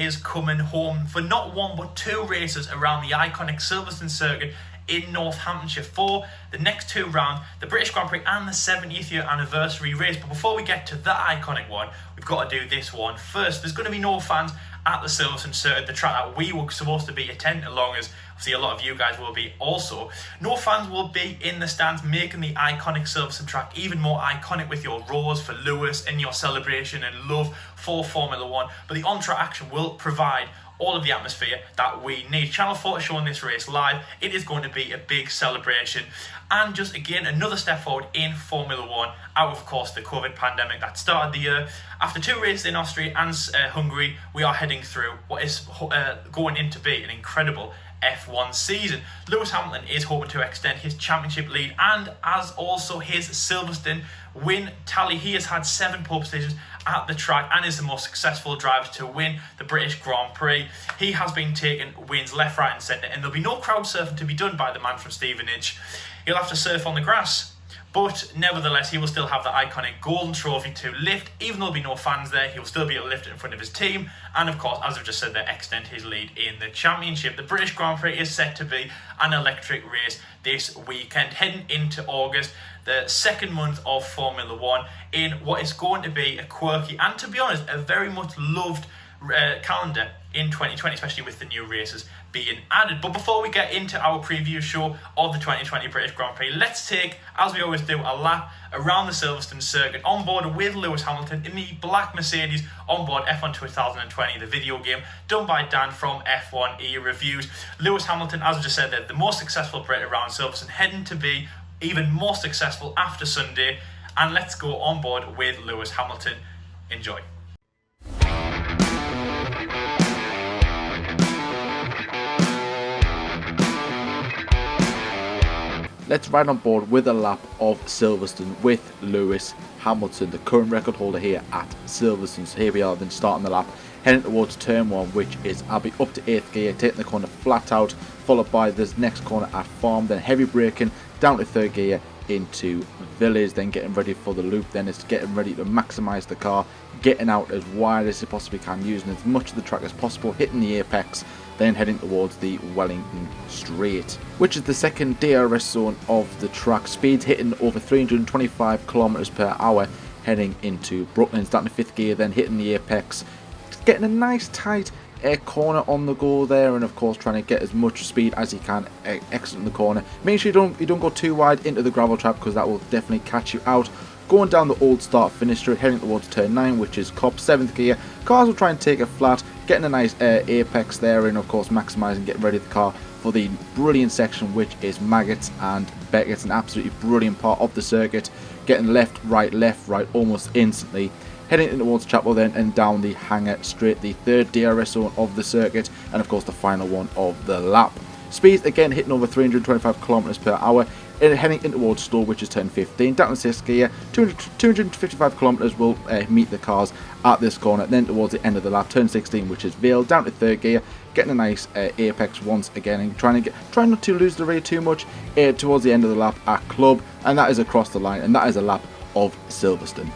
is coming home for not one but two races around the iconic Silverstone circuit in Northamptonshire for the next two rounds, the British Grand Prix and the 70th year anniversary race. But before we get to that iconic one, we've got to do this one first. There's going to be no fans at the Silverstone circuit, the track that we were supposed to be attending along as obviously a lot of you guys will be also. No fans will be in the stands, making the iconic Silverstone track even more iconic with your roars for Lewis and your celebration and love for Formula 1. But the on-track action will provide all of the atmosphere that we need. Channel 4 is showing this race live. It is going to be a big celebration and just again another step forward in Formula 1 out of course the COVID pandemic that started the year. After two races in Austria and Hungary, we are heading through what is going in to be an incredible F1 season. Lewis Hamilton is hoping to extend his championship lead and as also his Silverstone win tally. He has had 7 pole positions at the track and is the most successful driver to win the British Grand Prix. He has been taking wins left, right and centre, and there'll be no crowd surfing to be done by the man from Stevenage. He'll have to surf on the grass, but nevertheless he will still have the iconic golden trophy to lift. Even though there'll be no fans there, he will still be able to lift it in front of his team and of course, as I've just said there, extend his lead in the championship. The British Grand Prix is set to be an electric race this weekend, heading into August, the second month of Formula 1 in what is going to be a quirky and, to be honest, a very much loved calendar in 2020, especially with the new races being added. But before we get into our preview show of the 2020 British Grand Prix, let's take, as we always do, a lap around the Silverstone circuit on board with Lewis Hamilton in the black Mercedes onboard F1 2020, the video game done by Dan from F1E Reviews. Lewis Hamilton, as I just said, they're the most successful Brit around Silverstone, heading to be even more successful after Sunday. And let's go on board with Lewis Hamilton. Enjoy. Let's ride on board with a lap of Silverstone with Lewis Hamilton, the current record holder here at Silverstone. So here we are then starting the lap, heading towards turn 1, which is I'll be up to 8th gear, taking the corner flat out, followed by this next corner at Farm, then heavy braking down to 3rd gear into Village, then getting ready for the loop. Then it's getting ready to maximise the car, getting out as wide as you possibly can, using as much of the track as possible, hitting the apex, then heading towards the Wellington Straight, which is the second DRS zone of the track. Speeds hitting over 325 kilometers per hour, heading into Brooklands down to 5th gear, then hitting the apex, getting a nice tight corner on the go there, and of course trying to get as much speed as you can exiting the corner. Make sure you don't go too wide into the gravel trap, because that will definitely catch you out. Going down the old start finish straight, heading towards turn 9, which is Cop 7th gear. Cars will try and take it flat, getting a nice apex there, and of course maximising, getting ready the car for the brilliant section, which is Maggots and Beckett's, an absolutely brilliant part of the circuit. Getting left, right almost instantly. Heading in towards Chapel then, and down the Hangar Straight, the 3rd DRS zone of the circuit, and of course the final one of the lap. Speeds again hitting over 325 kilometers per hour, and heading in towards Stowe, which is turn 15, down to 6th gear. 255 kilometers will meet the cars at this corner. Then towards the end of the lap, turn 16, which is Vale, down to 3rd gear, getting a nice apex once again, and trying not to lose the rate too much towards the end of the lap at Club, and that is across the line, and that is a lap of Silverstone.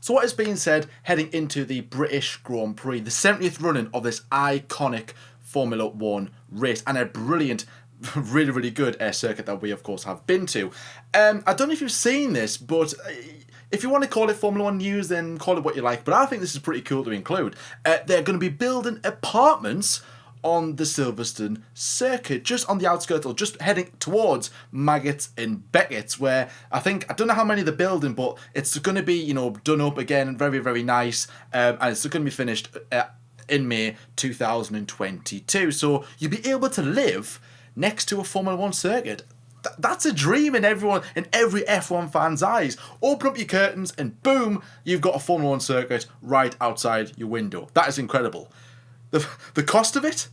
So what is being said heading into the British Grand Prix, the 70th running of this iconic Formula 1 race, and a brilliant, really good circuit that we of course have been to. I don't know if you've seen this, but if you want to call it Formula 1 news, then call it what you like, but I think this is pretty cool to include. They're going to be building apartments on the Silverstone circuit, just on the outskirts, or just heading towards Maggots and Beckett's, where I don't know how many they're building, but it's going to be, done up again, very nice, and it's going to be finished in May 2022. So you'll be able to live next to a Formula 1 circuit. That's a dream in every F1 fan's eyes. Open up your curtains and boom, you've got a Formula 1 circuit right outside your window. That is incredible. The cost of it?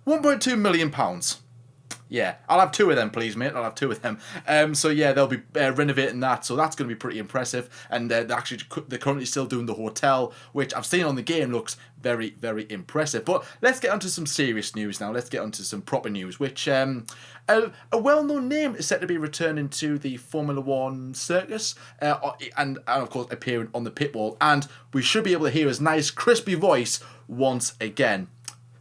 £1.2 million. Yeah, I'll have 2 of them, please, mate. I'll have 2 of them. So yeah, they'll be renovating that, so that's going to be pretty impressive. And they're currently still doing the hotel, which I've seen on the game looks very, very impressive. But let's get onto some serious news now. Let's get onto some proper news, which a well-known name is set to be returning to the Formula One circus, and of course appearing on the pit wall. And we should be able to hear his nice, crispy voice once again.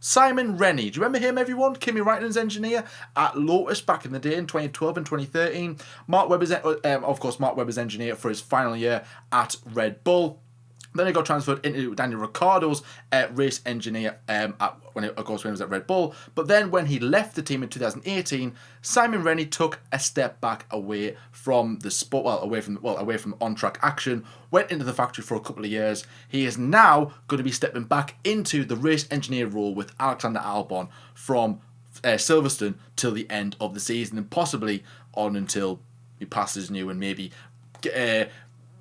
Simon Rennie, do you remember him, everyone? Kimi Raikkonen's engineer at Lotus back in the day in 2012 and 2013. Mark Webber's engineer for his final year at Red Bull. Then he got transferred into Daniel Ricciardo's race engineer when he was at Red Bull. But then when he left the team in 2018, Simon Rennie took a step back away from the sport, away from on-track action, went into the factory for a couple of years. He is now going to be stepping back into the race engineer role with Alexander Albon from Silverstone till the end of the season, and possibly on until he passes new and maybe...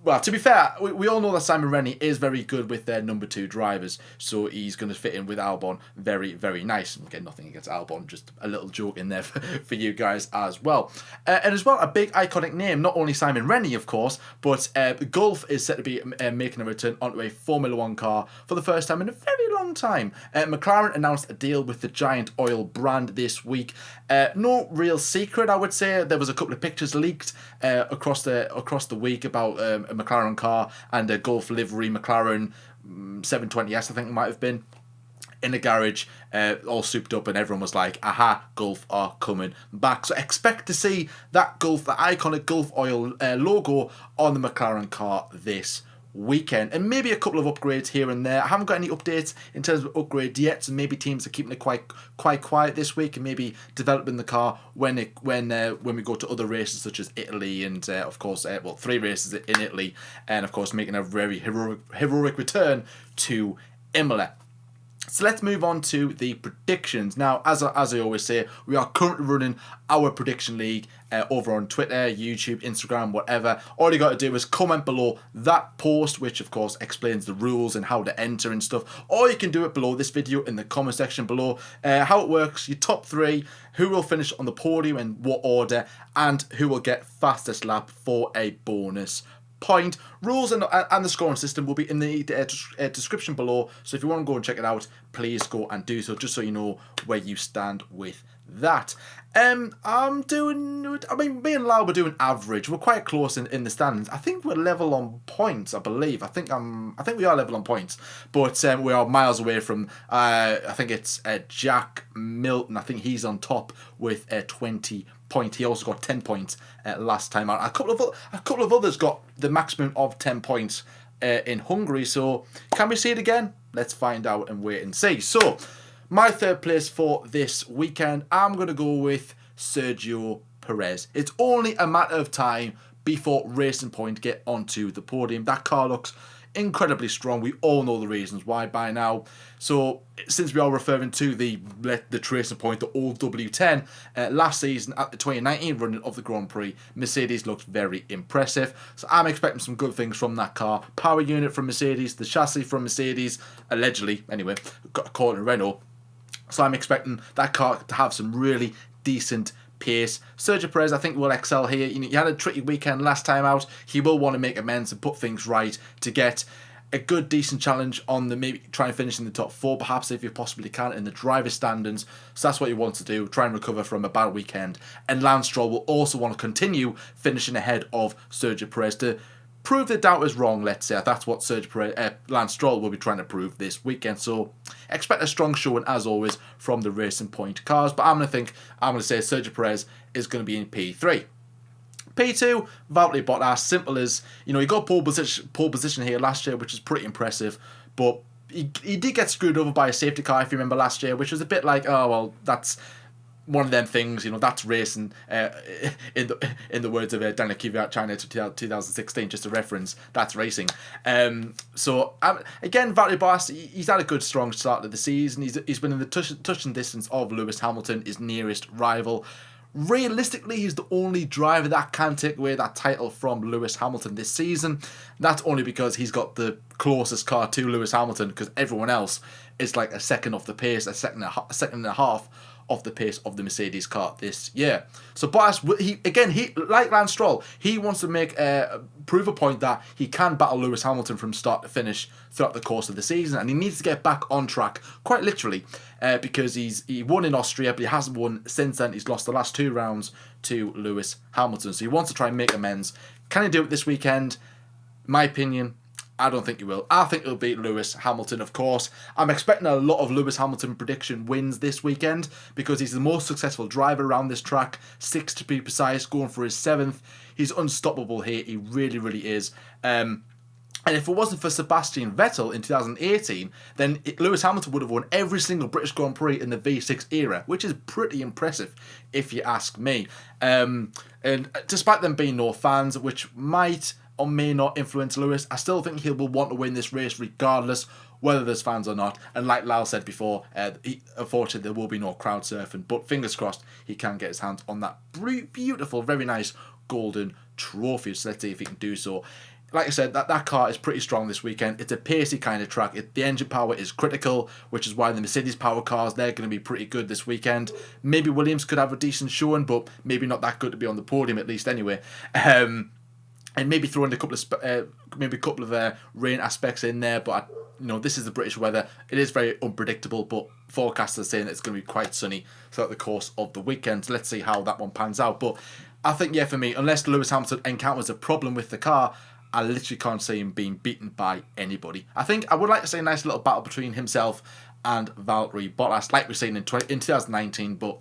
Well, to be fair, we all know that Simon Rennie is very good with their number 2 drivers, so he's going to fit in with Albon very, very nice. Again, nothing against Albon, just a little joke in there for you guys as well. And as well, a big iconic name, not only Simon Rennie, of course, but Gulf is set to be making a return onto a Formula One car for the first time in a very long time. McLaren announced a deal with the Giant Oil brand this week. No real secret, I would say. There was a couple of pictures leaked across the week about a McLaren car and a Gulf livery McLaren 720S, I think it might have been, in a garage, all souped up, and everyone was like, aha, Gulf are coming back. So expect to see that iconic Gulf Oil logo on the McLaren car this weekend, and maybe a couple of upgrades here and there. I haven't got any updates in terms of upgrades yet, so maybe teams are keeping it quite quiet this week and maybe developing the car when we go to other races such as Italy and of course 3 races in Italy, and of course making a very heroic return to Imola. So let's move on to the predictions. Now, as I always say, we are currently running our prediction league over on Twitter, YouTube, Instagram, whatever. All you got to do is comment below that post, which of course explains the rules and how to enter and stuff. Or you can do it below this video in the comment section below. How it works, your top 3, who will finish on the podium in what order, and who will get fastest lap for a bonus point. Rules and the scoring system will be in the description below, so if you want to go and check it out, please go and do so, just so you know where you stand with that. Me and Lau were doing average. We're quite close in the standings. I think we're level on points, I believe. I think we are level on points, but we are miles away from I think it's Jack Milton. I think he's on top with 20 points. He also got 10 points last time out. A couple of others got the maximum of 10 points in Hungary. So can we see it again? Let's find out and wait and see. So my 3rd place for this weekend, I'm going to go with Sergio Perez. It's only a matter of time before Racing Point get onto the podium. That car looks incredibly strong. We all know the reasons why by now. So since we are referring to the Racing Point, the old W10, last season at the 2019 running of the Grand Prix, Mercedes looked very impressive. So I'm expecting some good things from that car. Power unit from Mercedes, the chassis from Mercedes, allegedly, anyway, according to Renault. So I'm expecting that car to have some really decent pace. Sergio Perez, I think, will excel here. You had a tricky weekend last time out. He will want to make amends and put things right to get a good, decent challenge on maybe try and finish in the top 4, perhaps, if you possibly can, in the driver standings. So that's what you want to do, try and recover from a bad weekend. And Lance Stroll will also want to continue finishing ahead of Sergio Perez to prove the doubters wrong, let's say. That's what Lance Stroll will be trying to prove this weekend. So expect a strong showing, as always, from the Racing Point cars. But I'm going to say Sergio Perez is going to be in P3. P2, Valtteri Bottas, simple as, he got pole position here last year, which is pretty impressive. But he did get screwed over by a safety car, if you remember, last year, which was a bit like, oh, well, that's one of them things, that's racing, in the words of Daniel Kvyat, China 2016, just a reference, that's racing. Again, Valtteri Bottas, he's had a good, strong start to the season. He's been in the touching distance of Lewis Hamilton, his nearest rival. Realistically, he's the only driver that can take away that title from Lewis Hamilton this season. That's only because he's got the closest car to Lewis Hamilton, because everyone else is like a second off the pace, a second and a half off the pace of the Mercedes car this year. So Bottas, he like Lance Stroll, he wants to prove a point that he can battle Lewis Hamilton from start to finish throughout the course of the season, and he needs to get back on track, quite literally, because he won in Austria, but he hasn't won since then. He's lost the last 2 rounds to Lewis Hamilton, so he wants to try and make amends. Can he do it this weekend? My opinion, I don't think he will. I think he'll beat Lewis Hamilton, of course. I'm expecting a lot of Lewis Hamilton prediction wins this weekend because he's the most successful driver around this track. 6 to be precise, going for his 7th. He's unstoppable here. He really, really is. And if it wasn't for Sebastian Vettel in 2018, then Lewis Hamilton would have won every single British Grand Prix in the V6 era, which is pretty impressive, if you ask me. And despite them being no fans, which might or may not influence Lewis, I still think he will want to win this race regardless, whether there's fans or not. And like Lyle said before, unfortunately there will be no crowd surfing, but fingers crossed he can get his hands on that beautiful, very nice golden trophy. So let's see if he can do so. Like I said, that car is pretty strong this weekend. It's a pacey kind of track. The engine power is critical, which is why the Mercedes power cars, they're going to be pretty good this weekend. Maybe Williams could have a decent showing, but maybe not that good to be on the podium, at least anyway. And maybe throw in a couple of rain aspects in there, but this is the British weather. It is very unpredictable, but forecasters are saying that it's going to be quite sunny throughout the course of the weekend. So let's see how that one pans out. But I think, yeah, for me, unless Lewis Hamilton encounters a problem with the car, I literally can't see him being beaten by anybody. I think I would like to see a nice little battle between himself and Valtteri Bottas, like we've seen in 2019, but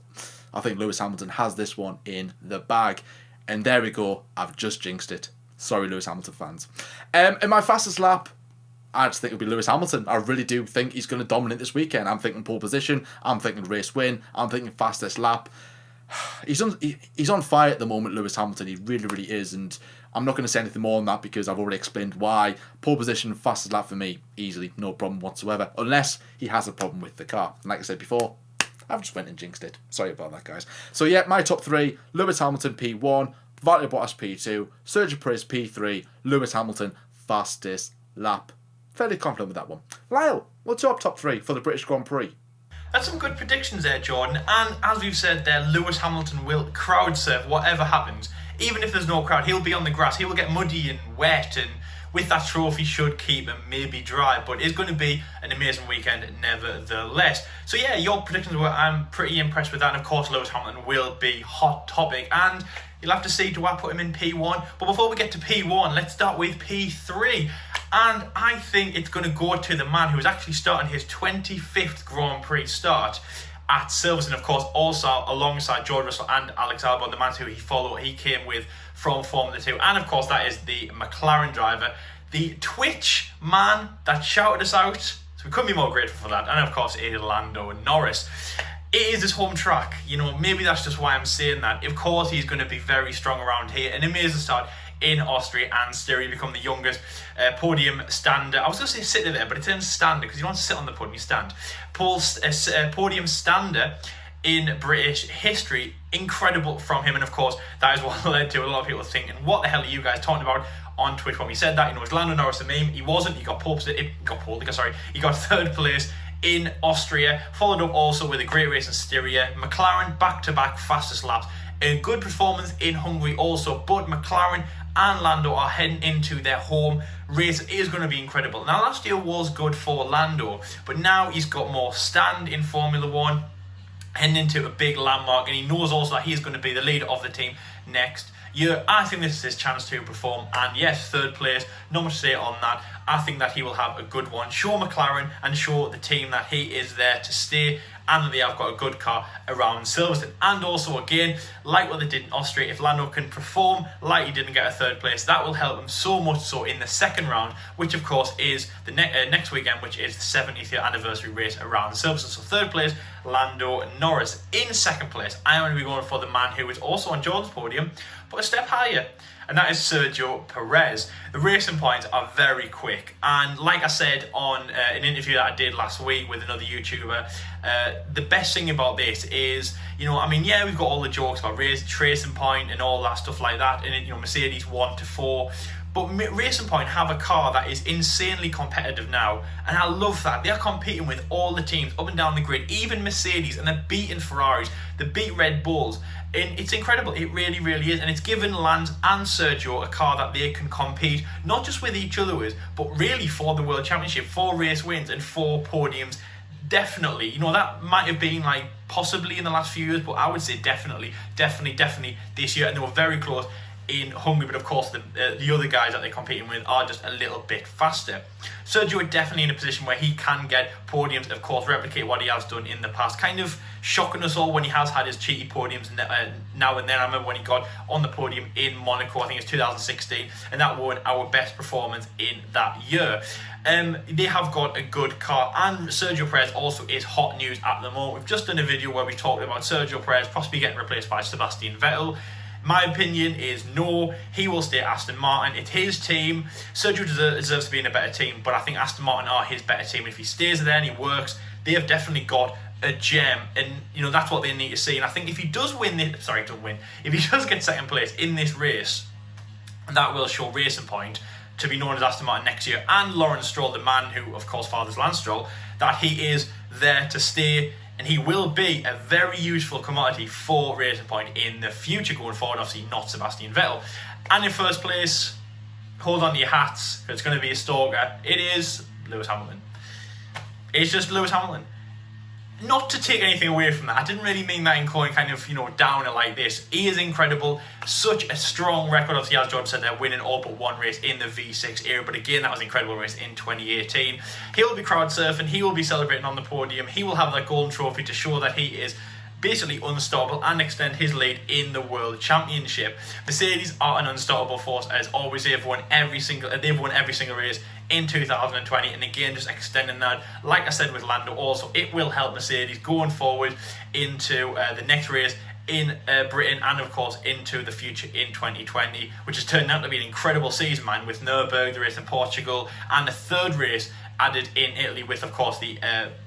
I think Lewis Hamilton has this one in the bag. And there we go, I've just jinxed it. Sorry, Lewis Hamilton fans. In my fastest lap, I just think it'll be Lewis Hamilton. I really do think he's going to dominate this weekend. I'm thinking pole position. I'm thinking race win. I'm thinking fastest lap. He's on fire at the moment, Lewis Hamilton. He really, really is. And I'm not going to say anything more on that because I've already explained why. Pole position, fastest lap for me, easily, no problem whatsoever. Unless he has a problem with the car. And like I said before, I've just went and jinxed it. Sorry about that, guys. So yeah, my top 3, Lewis Hamilton P1, Valtteri Bottas P2, Sergio Perez P3, Lewis Hamilton fastest lap. Fairly confident with that one. Lyle, what's your top 3 for the British Grand Prix? That's some good predictions there, Jordan. And as we've said there, Lewis Hamilton will crowd surf whatever happens. Even if there's no crowd, he'll be on the grass. He will get muddy and wet, and with that trophy should keep him maybe dry. But it's going to be an amazing weekend nevertheless. So yeah, your predictions were, I'm pretty impressed with that. And of course, Lewis Hamilton will be hot topic. And you'll have to see, do I put him in P1? But before we get to P1, let's start with P3. And I think it's going to go to the man who is actually starting his 25th Grand Prix start at Silverstone, of course, also alongside George Russell and Alex Albon, the man who he came with from Formula 2. And of course, that is the McLaren driver, the Twitch man that shouted us out. So we couldn't be more grateful for that. And of course, it is Lando Norris. It is his home track. Maybe that's just why I'm saying that. Of course, he's going to be very strong around here. An amazing start in Austria and Styria, become the youngest podium stander. I was going to say sitter there, but it turns stander because you don't sit on the podium, you stand. Podium stander in British history. Incredible from him, and of course, that is what led to a lot of people thinking, what the hell are you guys talking about on Twitch when we said that? It's Lando Norris, the meme. He wasn't. He got third place in Austria, followed up also with a great race in Styria. McLaren back-to-back fastest laps. A good performance in Hungary also, but McLaren and Lando are heading into their home race. It is going to be incredible. Now, last year was good for Lando, but now he's got more stand in Formula 1, heading into a big landmark, and he knows also that he's going to be the leader of the team next year. I think this is his chance to perform, and yes, third place, not much to say on that. I think that he will have a good one, show McLaren and show the team that he is there to stay, and that they have got a good car around Silverstone. And also, again, like what they did in Austria, if Lando can perform like he didn't get a third place, that will help him so much so in the second round, which of course is the next weekend, which is the 70th year anniversary race around Silverstone. So third place, Lando Norris. In second place, I'm going to be going for the man who is also on Jordan's podium, but a step higher, and that is Sergio Perez. The racing points are very quick, and like I said on an interview that I did last week with another YouTuber, the best thing about this is, we've got all the jokes about racing point and all that stuff like that, and Mercedes 1 to 4, But Racing Point have a car that is insanely competitive now, and I love that. They're competing with all the teams up and down the grid, even Mercedes, and they're beating Ferraris, they beat Red Bulls. And it's incredible, it really, really is. And it's given Lance and Sergio a car that they can compete, not just with each other with, but really for the World Championship, for race wins and for podiums. Definitely, you know, that might have been like possibly in the last few years, but I would say definitely this year. And they were very close in Hungary, but of course the other guys that they're competing with are just a little bit faster. Sergio is definitely in a position where he can get podiums, of course, replicate what he has done in the past, kind of shocking us all when he has had his cheeky podiums now and then. I remember when he got on the podium in Monaco, I think it's 2016, and that won our best performance in that year. They have got a good car, and Sergio Perez also is hot news at the moment. We've just done a video where we talked about Sergio Perez possibly getting replaced by Sebastian Vettel. My opinion is no, he will stay at Aston Martin. It's his team. Sergio deserves to be in a better team, but I think Aston Martin are his better team. If he stays there and he works, they have definitely got a gem, and you know that's what they need to see. And I think if he does win this, if he does get second place in this race, that will show Racing Point to be known as Aston Martin next year, and Lawrence Stroll, the man who of course fathers Lance Stroll, that he is there to stay. And he will be a very useful commodity for Racing Point in the future going forward, obviously not Sebastian Vettel. And in first place, hold on to your hats, it's going to be a stalker. It is Lewis Hamilton. It's just Lewis Hamilton. Not to take anything away from that, I didn't really mean that in calling kind of, downer like this. He is incredible, such a strong record. Obviously, as George said, they're winning all but one race in the V6 era, but again, that was an incredible race in 2018. He'll be crowd surfing, he will be celebrating on the podium, he will have that golden trophy to show that he is basically unstoppable and extend his lead in the World Championship. Mercedes are an unstoppable force, as always. They've won every single race in 2020, and again just extending that, like I said with Lando, also it will help Mercedes going forward into the next race in Britain, and of course into the future in 2020, which has turned out to be an incredible season, man, with Nürburgring, the race in Portugal, and the third race added in Italy with, of course, the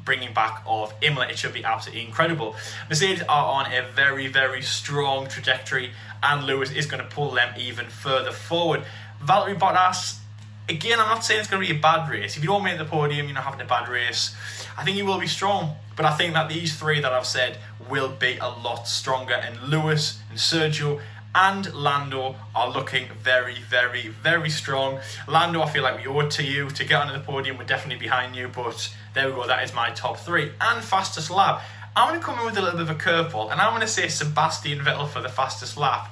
bringing back of Imola. It should be absolutely incredible. Mercedes are on a very, very strong trajectory, and Lewis is going to pull them even further forward. Valtteri Bottas, again, I'm not saying it's going to be a bad race. If you don't make the podium, you're not having a bad race. I think he will be strong, but I think that these three that I've said will be a lot stronger, and Lewis and Sergio and Lando are looking very, very, very strong. Lando, I feel like we owe it to you to get onto the podium. We're definitely behind you, but there we go. That is my top three. And fastest lap, I'm going to come in with a little bit of a curveball, and I'm going to say Sebastian Vettel for the fastest lap.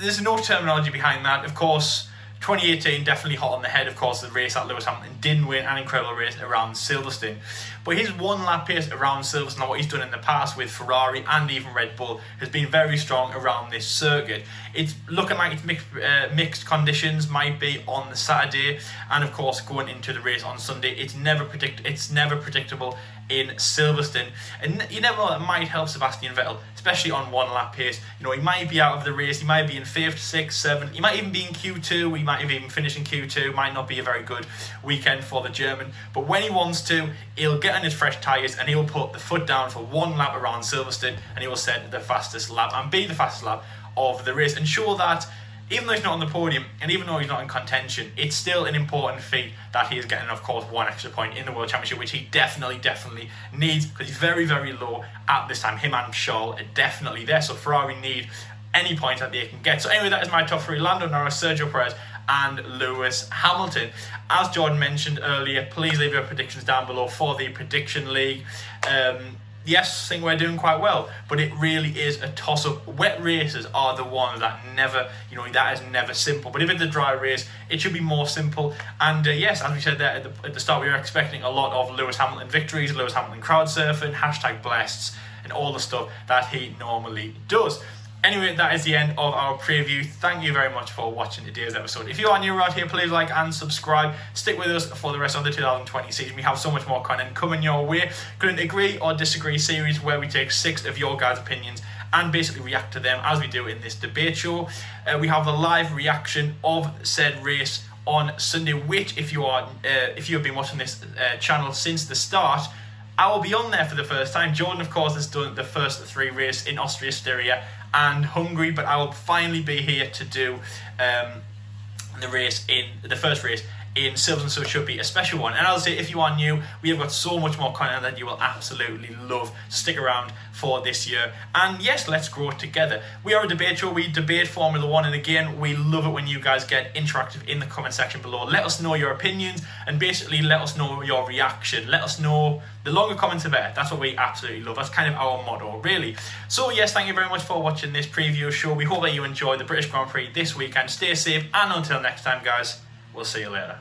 There's no terminology behind that. Of course, 2018 definitely hot on the head, of course, the race that Lewis Hamilton didn't win, an incredible race around Silverstone. But his one lap pace around Silverstone, and what he's done in the past with Ferrari and even Red Bull, has been very strong around this circuit. It's looking like it's mixed conditions, might be on the Saturday, and of course going into the race on Sunday. It's never predictable in Silverstone, and you never know, that might help Sebastian Vettel, especially on one lap pace. He might be out of the race, he might be in 5th, 6th, 7th, he might even be in Q2, he might have even finished in Q2. Might not be a very good weekend for the German, but when he wants to, he'll get on his fresh tyres and he'll put the foot down for one lap around Silverstone, and he will set the fastest lap and be the fastest lap of the race, and show that even though he's not on the podium and even though he's not in contention, it's still an important feat that he is getting, of course, one extra point in the World Championship, which he definitely needs, because he's very, very low at this time. Him and Charles are definitely there, so Ferrari need any points that they can get. So anyway, that is my top three: Lando Norris, Sergio Perez and Lewis Hamilton. As Jordan mentioned earlier, please leave your predictions down below for the Prediction League. Yes, I think we're doing quite well, but it really is a toss-up. Wet races are the ones that never, that is never simple. But if it's a dry race, it should be more simple. And yes, as we said there at the start, we were expecting a lot of Lewis Hamilton victories, Lewis Hamilton crowd surfing, #blasts, and all the stuff that he normally does. Anyway, that is the end of our preview. Thank you very much for watching today's episode. If you are new around here, please like and subscribe. Stick with us for the rest of the 2020 season. We have so much more content coming your way. Couldn't agree or disagree series where we take 6 of your guys' opinions and basically react to them as we do in this debate show. We have the live reaction of said race on Sunday, which if you have been watching this channel since the start, I will be on there for the first time. Jordan, of course, has done the first 3 races in Austria, Styria and Hungary, but I will finally be here to do the first race in Silverstone, so it should be a special one. And I'll say, if you are new, we have got so much more content that you will absolutely love. Stick around for this year, and yes, let's grow it together. We are a debate show. We debate Formula 1, and again, we love it when you guys get interactive in the comment section below. Let us know your opinions, and basically let us know your reaction. Let us know. The longer comments, the better. That's what we absolutely love. That's kind of our motto, really. So yes, thank you very much for watching this preview show. We hope that you enjoyed the British Grand Prix this weekend. Stay safe, and until next time, guys, we'll see you later.